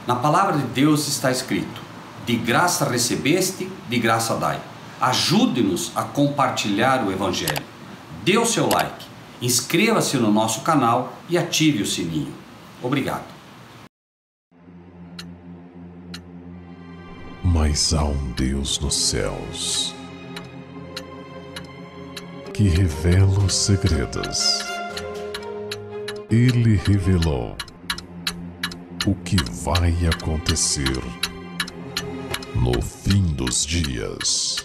Na palavra de Deus está escrito: de graça recebeste, de graça dai. Ajude-nos a compartilhar o Evangelho. Dê o seu like, inscreva-se no nosso canal e ative o sininho. Obrigado. Mas há um Deus nos céus que revela os segredos. Ele revelou o que vai acontecer no fim dos dias.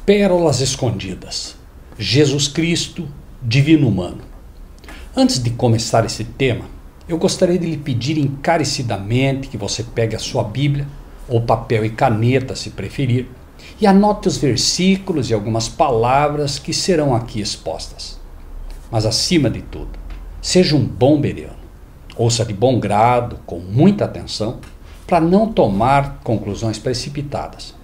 Pérolas escondidas. Jesus Cristo, divino humano. Antes de começar esse tema, eu gostaria de lhe pedir encarecidamente que você pegue a sua Bíblia, ou papel e caneta, se preferir, e anote os versículos e algumas palavras que serão aqui expostas. Mas, acima de tudo, seja um bom bereano. Ouça de bom grado, com muita atenção, para não tomar conclusões precipitadas.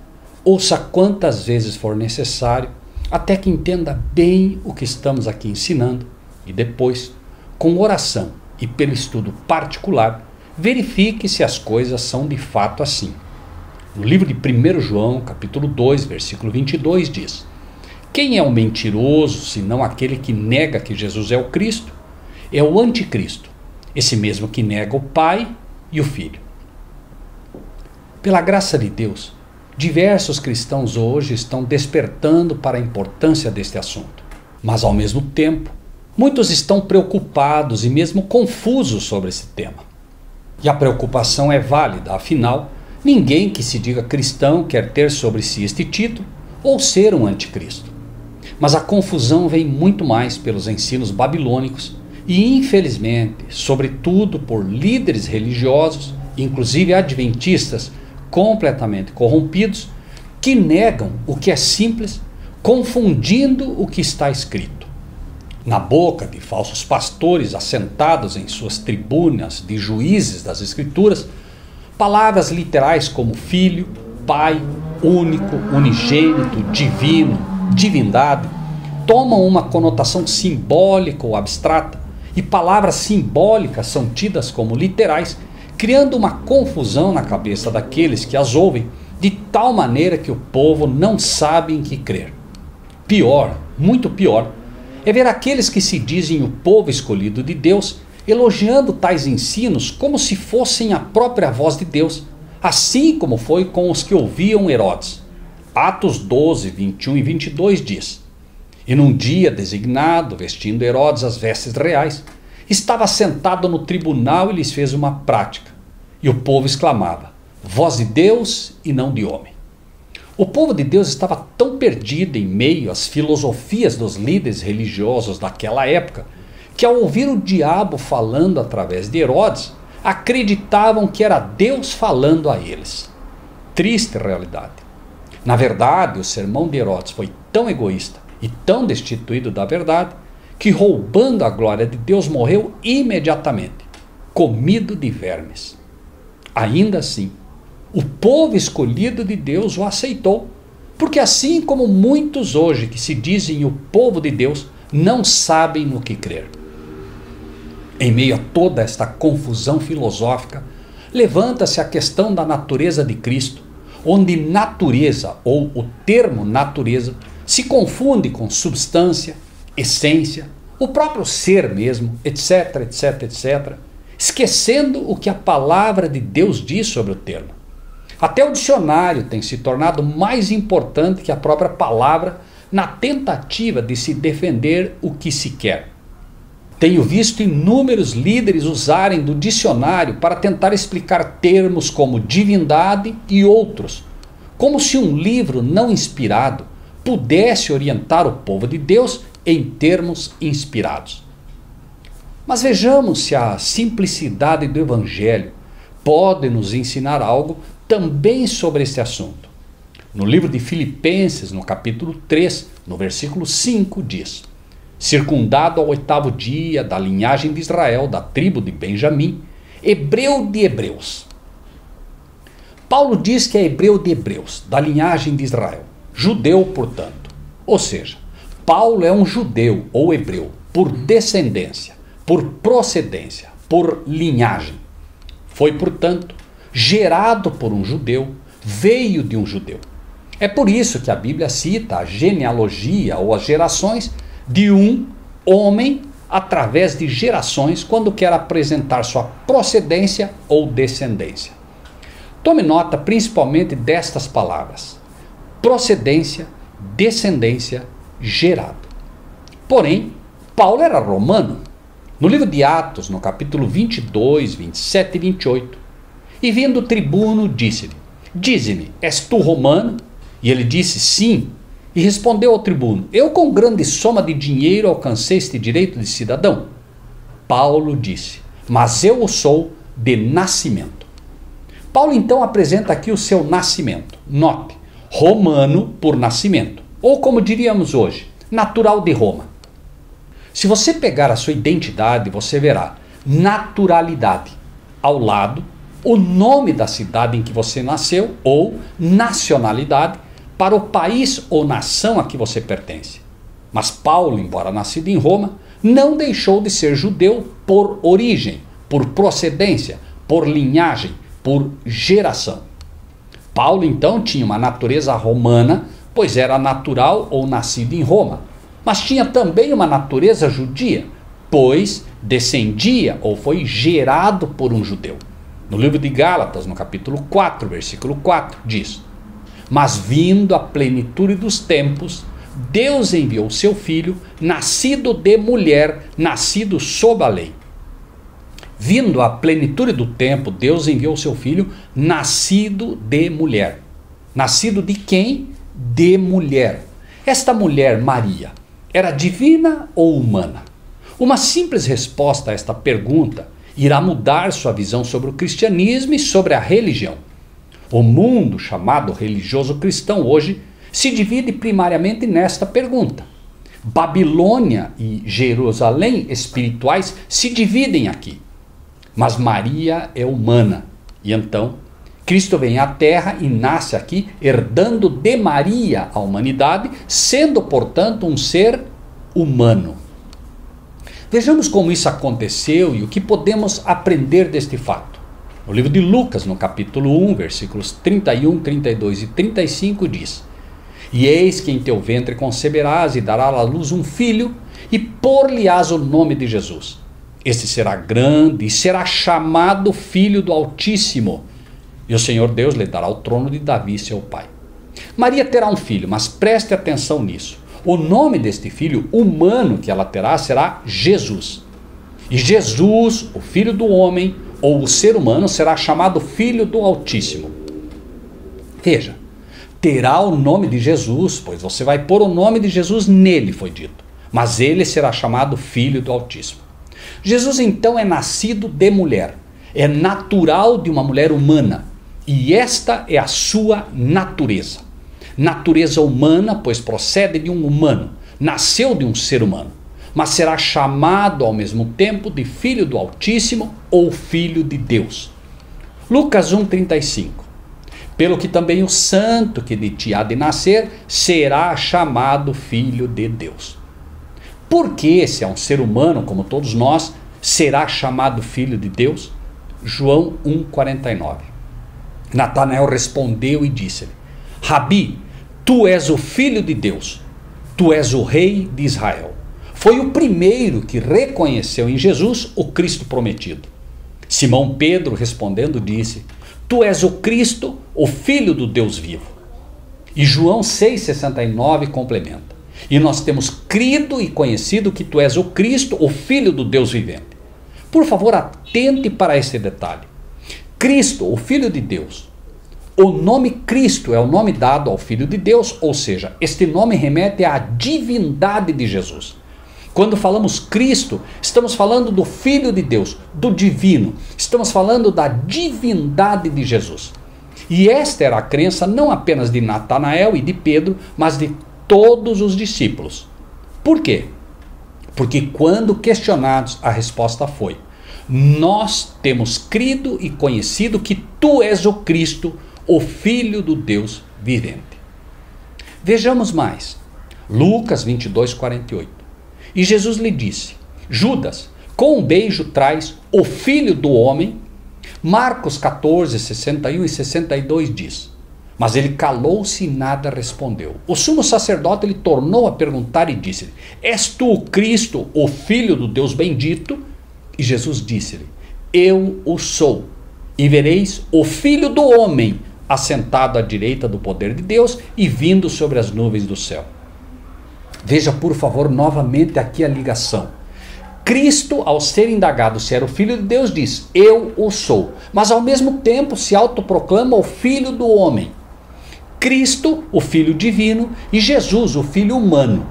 Ouça quantas vezes for necessário, até que entenda bem o que estamos aqui ensinando e depois, com oração e pelo estudo particular, verifique se as coisas são de fato assim. No livro de 1 João, capítulo 2, versículo 22, diz: quem é o mentiroso, senão aquele que nega que Jesus é o Cristo? É o anticristo, esse mesmo que nega o Pai e o Filho. Pela graça de Deus, diversos cristãos hoje estão despertando para a importância deste assunto. Mas, ao mesmo tempo, muitos estão preocupados e mesmo confusos sobre esse tema. E a preocupação é válida, afinal, ninguém que se diga cristão quer ter sobre si este título ou ser um anticristo. Mas a confusão vem muito mais pelos ensinos babilônicos e, infelizmente, sobretudo por líderes religiosos, inclusive adventistas, completamente corrompidos, que negam o que é simples, confundindo o que está escrito. Na boca de falsos pastores assentados em suas tribunas de juízes das Escrituras, palavras literais como filho, pai, único, unigênito, divino, divindade, tomam uma conotação simbólica ou abstrata, e palavras simbólicas são tidas como literais, criando uma confusão na cabeça daqueles que as ouvem, de tal maneira que o povo não sabe em que crer. Pior, muito pior, é ver aqueles que se dizem o povo escolhido de Deus, elogiando tais ensinos como se fossem a própria voz de Deus, assim como foi com os que ouviam Herodes. Atos 12, 21 e 22 diz: e num dia designado, vestindo Herodes as vestes reais, estava sentado no tribunal e lhes fez uma prática. E o povo exclamava: voz de Deus e não de homem. O povo de Deus estava tão perdido em meio às filosofias dos líderes religiosos daquela época, que ao ouvir o diabo falando através de Herodes, acreditavam que era Deus falando a eles. Triste realidade. Na verdade, o sermão de Herodes foi tão egoísta e tão destituído da verdade, que, roubando a glória de Deus, morreu imediatamente, comido de vermes. Ainda assim, o povo escolhido de Deus o aceitou, porque assim como muitos hoje que se dizem o povo de Deus, não sabem no que crer. Em meio a toda esta confusão filosófica, levanta-se a questão da natureza de Cristo, onde natureza, ou o termo natureza, se confunde com substância, essência, o próprio ser mesmo, etc, etc, etc, esquecendo o que a palavra de Deus diz sobre o termo. Até o dicionário tem se tornado mais importante que a própria palavra na tentativa de se defender o que se quer. Tenho visto inúmeros líderes usarem do dicionário para tentar explicar termos como divindade e outros, como se um livro não inspirado pudesse orientar o povo de Deus em termos inspirados. Mas vejamos se a simplicidade do Evangelho pode nos ensinar algo também sobre esse assunto. No livro de Filipenses, no capítulo 3, no versículo 5, diz: circundado ao 8º dia, da linhagem de Israel, da tribo de Benjamim, hebreu de hebreus. Paulo diz que é hebreu de hebreus, da linhagem de Israel, judeu, portanto. Ou seja, Paulo é um judeu ou hebreu por descendência, por procedência, por linhagem. Foi, portanto, gerado por um judeu, veio de um judeu. É por isso que a Bíblia cita a genealogia ou as gerações de um homem através de gerações quando quer apresentar sua procedência ou descendência. Tome nota principalmente destas palavras: procedência, descendência, gerado. Porém, Paulo era romano. No livro de Atos, no capítulo 22, 27 e 28, e vindo o tribuno, disse-lhe: dize-me, és tu romano? E ele disse: sim. E respondeu ao tribuno: eu com grande soma de dinheiro alcancei este direito de cidadão. Paulo disse: mas eu o sou de nascimento. Paulo então apresenta aqui o seu nascimento. Note, romano por nascimento, ou como diríamos hoje, natural de Roma. Se você pegar a sua identidade, você verá naturalidade. Ao lado, o nome da cidade em que você nasceu ou nacionalidade para o país ou nação a que você pertence. Mas Paulo, embora nascido em Roma, não deixou de ser judeu por origem, por procedência, por linhagem, por geração. Paulo então tinha uma natureza romana, pois era natural ou nascido em Roma. Mas tinha também uma natureza judia, pois descendia ou foi gerado por um judeu. No livro de Gálatas, no capítulo 4, versículo 4, diz: mas vindo a plenitude dos tempos, Deus enviou seu filho, nascido de mulher, nascido sob a lei. Vindo a plenitude do tempo, Deus enviou seu filho, nascido de mulher. Nascido de quem? De mulher. Esta mulher, Maria, era divina ou humana? Uma simples resposta a esta pergunta irá mudar sua visão sobre o cristianismo e sobre a religião. O mundo chamado religioso cristão hoje se divide primariamente nesta pergunta. Babilônia e Jerusalém espirituais se dividem aqui. Mas Maria é humana. E então, Cristo vem à Terra e nasce aqui, herdando de Maria a humanidade, sendo, portanto, um ser humano. Vejamos como isso aconteceu e o que podemos aprender deste fato. No livro de Lucas, no capítulo 1, versículos 31, 32 e 35, diz: e eis que em teu ventre conceberás e darás à luz um filho, e pôr-lhe-ás o nome de Jesus. Este será grande e será chamado Filho do Altíssimo, e o Senhor Deus lhe dará o trono de Davi, seu pai. Maria terá um filho, mas preste atenção nisso. O nome deste filho humano que ela terá será Jesus. E Jesus, o Filho do homem, ou o ser humano, será chamado Filho do Altíssimo. Veja, terá o nome de Jesus, pois você vai pôr o nome de Jesus nele, foi dito. Mas ele será chamado Filho do Altíssimo. Jesus então é nascido de mulher, é natural de uma mulher humana, e esta é a sua natureza. Natureza humana, pois procede de um humano, nasceu de um ser humano, mas será chamado ao mesmo tempo de Filho do Altíssimo ou Filho de Deus. Lucas 1,35. Pelo que também o santo que de ti há de nascer será chamado Filho de Deus. Por que, se é um ser humano como todos nós, será chamado Filho de Deus? João 1,49. Natanael respondeu e disse-lhe: Rabi, tu és o Filho de Deus, tu és o Rei de Israel. Foi o primeiro que reconheceu em Jesus o Cristo prometido. Simão Pedro respondendo disse: tu és o Cristo, o Filho do Deus vivo. E João 6,69 complementa: e nós temos crido e conhecido que tu és o Cristo, o Filho do Deus vivente. Por favor, atente para esse detalhe. Cristo, o Filho de Deus. O nome Cristo é o nome dado ao Filho de Deus, ou seja, este nome remete à divindade de Jesus. Quando falamos Cristo, estamos falando do Filho de Deus, do divino. Estamos falando da divindade de Jesus. E esta era a crença não apenas de Natanael e de Pedro, mas de todos os discípulos. Por quê? Porque quando questionados, a resposta foi: nós temos crido e conhecido que tu és o Cristo, o Filho do Deus vivente. Vejamos mais. Lucas 22, 48. E Jesus lhe disse: Judas, com um beijo traz o Filho do Homem. Marcos 14, 61 e 62 diz: mas ele calou-se e nada respondeu. O sumo sacerdote lhe tornou a perguntar e disse-lhe: és tu o Cristo, o Filho do Deus bendito? E Jesus disse-lhe: eu o sou. E vereis o Filho do Homem assentado à direita do poder de Deus e vindo sobre as nuvens do céu. Veja, por favor, novamente aqui a ligação. Cristo, ao ser indagado se era o Filho de Deus, diz: eu o sou. Mas ao mesmo tempo se autoproclama o Filho do Homem. Cristo, o Filho divino, e Jesus, o Filho humano.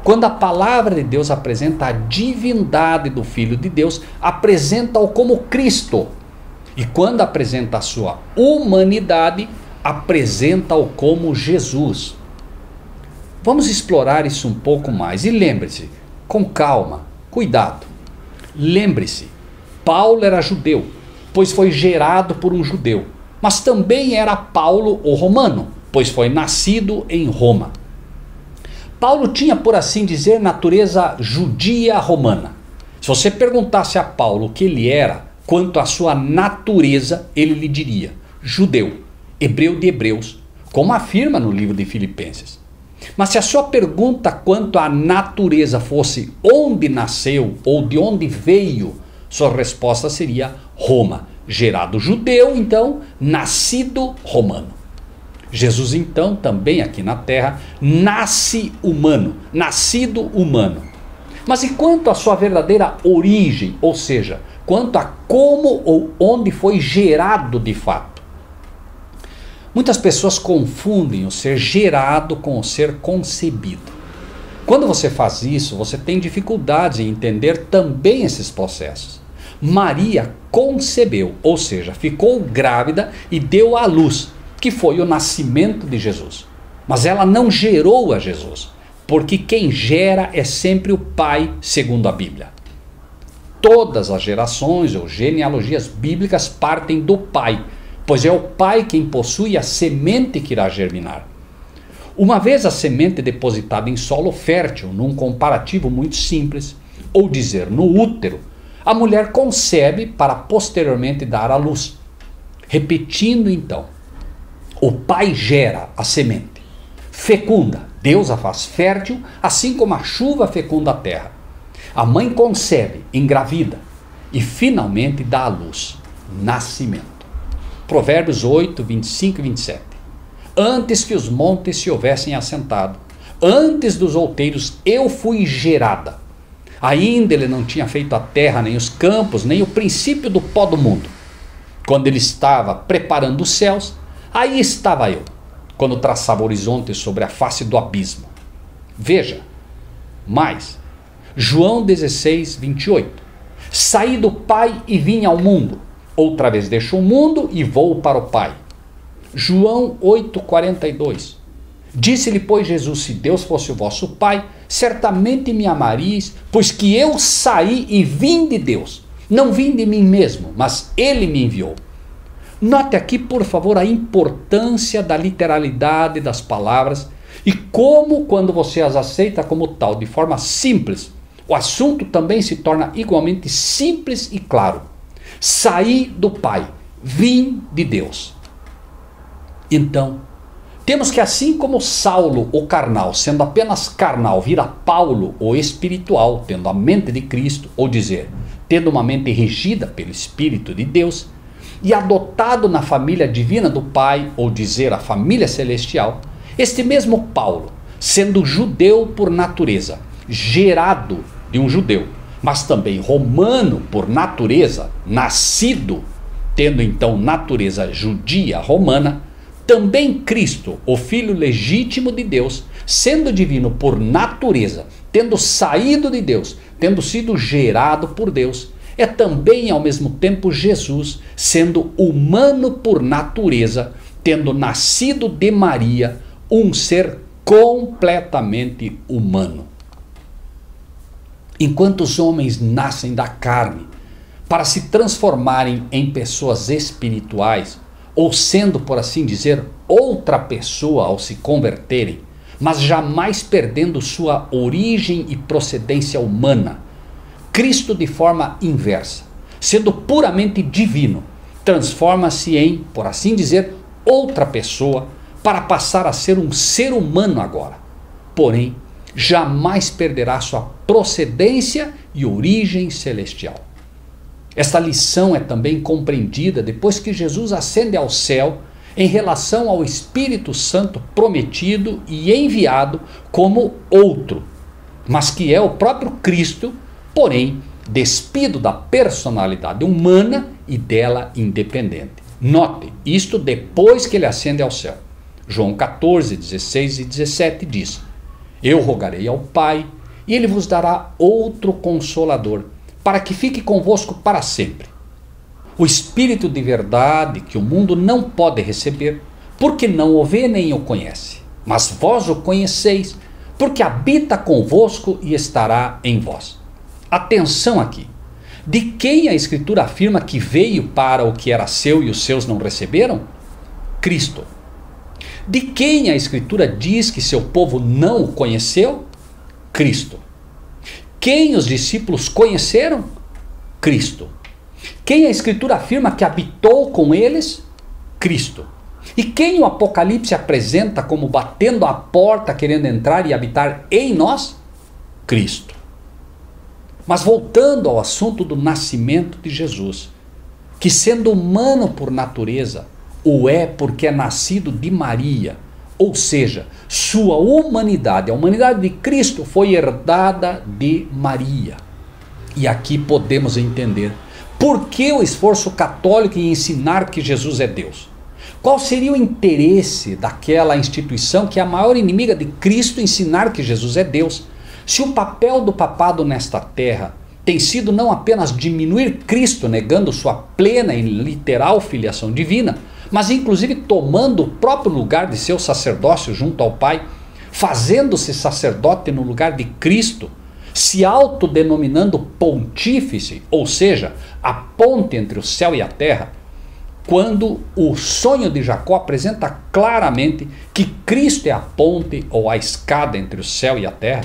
Quando a palavra de Deus apresenta a divindade do Filho de Deus, apresenta-o como Cristo. E quando apresenta a sua humanidade, apresenta-o como Jesus. Vamos explorar isso um pouco mais. E lembre-se, com calma, cuidado. Lembre-se, Paulo era judeu, pois foi gerado por um judeu. Mas também era Paulo o romano, pois foi nascido em Roma. Paulo tinha, por assim dizer, natureza judia romana. Se você perguntasse a Paulo o que ele era, quanto à sua natureza, ele lhe diria: judeu, hebreu de hebreus, como afirma no livro de Filipenses. Mas se a sua pergunta quanto à natureza fosse onde nasceu ou de onde veio, sua resposta seria Roma. Gerado judeu, então, nascido romano. Jesus, então, também aqui na terra, nasce humano, nascido humano. Mas e quanto à sua verdadeira origem, ou seja, quanto a como ou onde foi gerado de fato? Muitas pessoas confundem o ser gerado com o ser concebido. Quando você faz isso, você tem dificuldades em entender também esses processos. Maria concebeu, ou seja, ficou grávida e deu à luz, que foi o nascimento de Jesus. Mas ela não gerou a Jesus, porque quem gera é sempre o Pai, segundo a Bíblia. Todas as gerações ou genealogias bíblicas partem do Pai, pois é o Pai quem possui a semente que irá germinar. Uma vez a semente depositada em solo fértil, num comparativo muito simples, ou dizer no útero, a mulher concebe para posteriormente dar à luz. Repetindo então, o Pai gera a semente, fecunda, Deus a faz fértil, assim como a chuva fecunda a terra. A mãe concebe, engravida e finalmente dá à luz, nascimento. Provérbios 8, 25 e 27. Antes que os montes se houvessem assentado, antes dos outeiros eu fui gerada. Ainda ele não tinha feito a terra, nem os campos, nem o princípio do pó do mundo. Quando ele estava preparando os céus, aí estava eu, quando traçava horizontes sobre a face do abismo. Veja, mais, João 16, 28. Saí do Pai e vim ao mundo. Outra vez deixo o mundo e vou para o Pai. João 8, 42. Disse-lhe, pois, Jesus: se Deus fosse o vosso Pai, certamente me amaríeis, pois que eu saí e vim de Deus. Não vim de mim mesmo, mas Ele me enviou. Note aqui, por favor, a importância da literalidade das palavras e como, quando você as aceita como tal, de forma simples, o assunto também se torna igualmente simples e claro. Saí do Pai, vim de Deus. Então, temos que, assim como Saulo, o carnal, sendo apenas carnal, vira Paulo, o espiritual, tendo a mente de Cristo, ou dizer, tendo uma mente regida pelo Espírito de Deus, e adotado na família divina do Pai, ou dizer, a família celestial, este mesmo Paulo, sendo judeu por natureza, gerado de um judeu, mas também romano por natureza, nascido, tendo então natureza judia romana, também Cristo, o Filho legítimo de Deus, sendo divino por natureza, tendo saído de Deus, tendo sido gerado por Deus, é também ao mesmo tempo Jesus, sendo humano por natureza, tendo nascido de Maria, um ser completamente humano. Enquanto os homens nascem da carne para se transformarem em pessoas espirituais, ou sendo, por assim dizer, outra pessoa ao se converterem, mas jamais perdendo sua origem e procedência humana, Cristo, de forma inversa, sendo puramente divino, transforma-se em, por assim dizer, outra pessoa para passar a ser um ser humano agora. Porém, jamais perderá sua procedência e origem celestial. Esta lição é também compreendida depois que Jesus ascende ao céu em relação ao Espírito Santo prometido e enviado como outro, mas que é o próprio Cristo, porém despido da personalidade humana e dela independente. Note, isto depois que ele ascende ao céu. João 14, 16 e 17 diz: Eu rogarei ao Pai, e ele vos dará outro Consolador, para que fique convosco para sempre. O Espírito de verdade que o mundo não pode receber, porque não o vê nem o conhece. Mas vós o conheceis, porque habita convosco e estará em vós. Atenção aqui. De quem a Escritura afirma que veio para o que era seu e os seus não receberam? Cristo. De quem a Escritura diz que seu povo não o conheceu? Cristo. Quem os discípulos conheceram? Cristo. Quem a Escritura afirma que habitou com eles? Cristo. E quem o Apocalipse apresenta como batendo à porta, querendo entrar e habitar em nós? Cristo. Mas voltando ao assunto do nascimento de Jesus, que sendo humano por natureza, o é porque é nascido de Maria, ou seja, sua humanidade, a humanidade de Cristo foi herdada de Maria. E aqui podemos entender por que o esforço católico em ensinar que Jesus é Deus. Qual seria o interesse daquela instituição que é a maior inimiga de Cristo ensinar que Jesus é Deus, se o papel do papado nesta terra tem sido não apenas diminuir Cristo, negando sua plena e literal filiação divina, mas inclusive tomando o próprio lugar de seu sacerdócio junto ao Pai, fazendo-se sacerdote no lugar de Cristo, se autodenominando pontífice, ou seja, a ponte entre o céu e a terra, quando o sonho de Jacó apresenta claramente que Cristo é a ponte ou a escada entre o céu e a terra?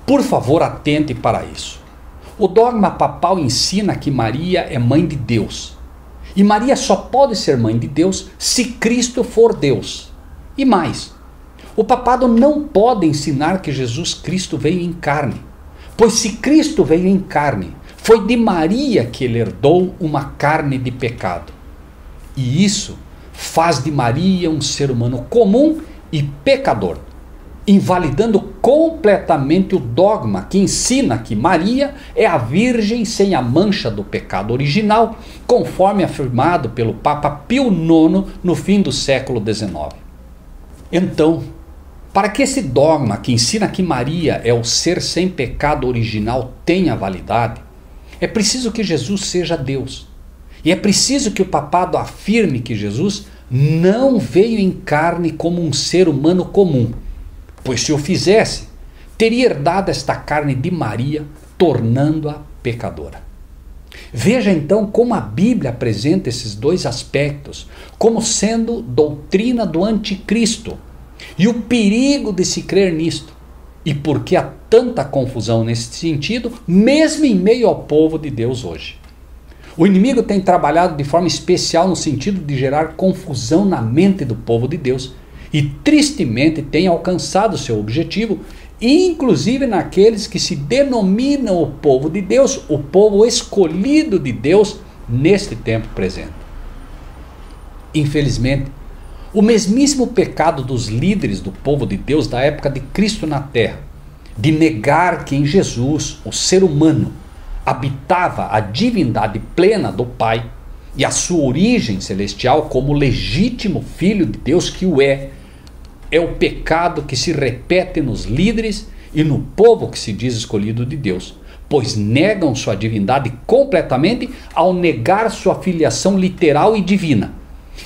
Por favor, atente para isso. O dogma papal ensina que Maria é mãe de Deus. E Maria só pode ser mãe de Deus se Cristo for Deus. E mais, o papado não pode ensinar que Jesus Cristo veio em carne. Pois se Cristo veio em carne, foi de Maria que ele herdou uma carne de pecado. E isso faz de Maria um ser humano comum e pecador, invalidando completamente o dogma que ensina que Maria é a virgem sem a mancha do pecado original, conforme afirmado pelo Papa Pio IX no fim do século XIX. Então, para que esse dogma que ensina que Maria é o ser sem pecado original tenha validade, é preciso que Jesus seja Deus. E é preciso que o papado afirme que Jesus não veio em carne como um ser humano comum, pois se o fizesse, teria herdado esta carne de Maria, tornando-a pecadora. Veja então como a Bíblia apresenta esses dois aspectos como sendo doutrina do anticristo e o perigo de se crer nisto, e por que há tanta confusão nesse sentido, mesmo em meio ao povo de Deus hoje. O inimigo tem trabalhado de forma especial no sentido de gerar confusão na mente do povo de Deus e tristemente tem alcançado seu objetivo, inclusive naqueles que se denominam o povo de Deus, o povo escolhido de Deus neste tempo presente. Infelizmente, o mesmíssimo pecado dos líderes do povo de Deus da época de Cristo na terra, de negar que em Jesus, o ser humano, habitava a divindade plena do Pai e a sua origem celestial como legítimo filho de Deus que o é o pecado que se repete nos líderes e no povo que se diz escolhido de Deus, pois negam sua divindade completamente ao negar sua filiação literal e divina,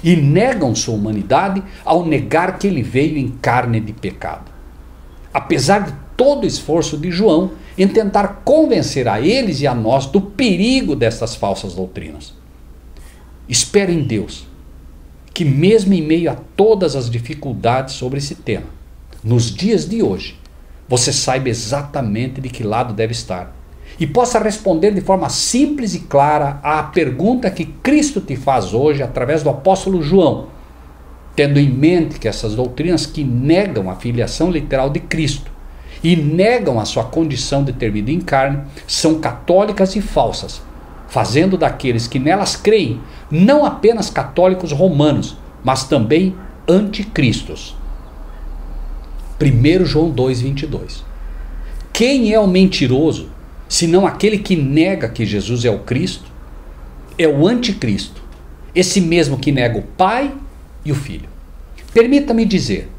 e negam sua humanidade ao negar que ele veio em carne de pecado. Apesar de todo o esforço de João em tentar convencer a eles e a nós do perigo dessas falsas doutrinas. Espero em Deus que, mesmo em meio a todas as dificuldades sobre esse tema, nos dias de hoje, você saiba exatamente de que lado deve estar e possa responder de forma simples e clara à pergunta que Cristo te faz hoje através do apóstolo João, tendo em mente que essas doutrinas que negam a filiação literal de Cristo e negam a sua condição de ter vindo em carne são católicas e falsas, fazendo daqueles que nelas creem não apenas católicos romanos, mas também anticristos. 1 João 2,22. Quem é o mentiroso, senão aquele que nega que Jesus é o Cristo? É o anticristo, esse mesmo que nega o Pai e o Filho. Permita-me dizer,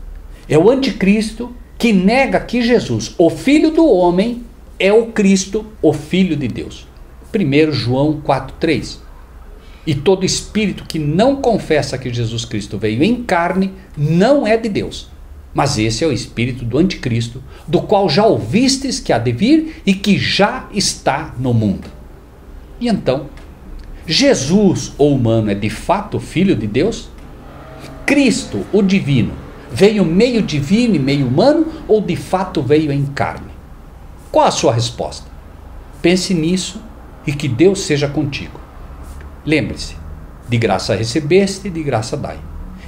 é o anticristo que nega que Jesus, o Filho do homem, é o Cristo, o Filho de Deus. 1 João 4,3. E todo espírito que não confessa que Jesus Cristo veio em carne não é de Deus. Mas esse é o espírito do anticristo, do qual já ouvistes que há de vir e que já está no mundo. E então, Jesus, o humano, é de fato o Filho de Deus? Cristo, o divino, veio meio divino e meio humano ou de fato veio em carne? Qual a sua resposta? Pense nisso e que Deus seja contigo. Lembre-se, de graça recebeste, de graça dai.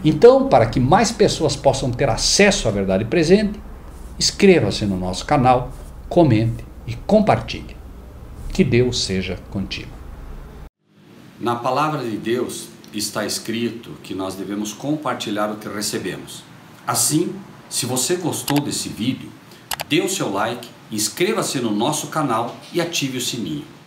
Então, para que mais pessoas possam ter acesso à verdade presente, inscreva-se no nosso canal, comente e compartilhe. Que Deus seja contigo. Na palavra de Deus está escrito que nós devemos compartilhar o que recebemos. Assim, se você gostou desse vídeo, dê o seu like, inscreva-se no nosso canal e ative o sininho.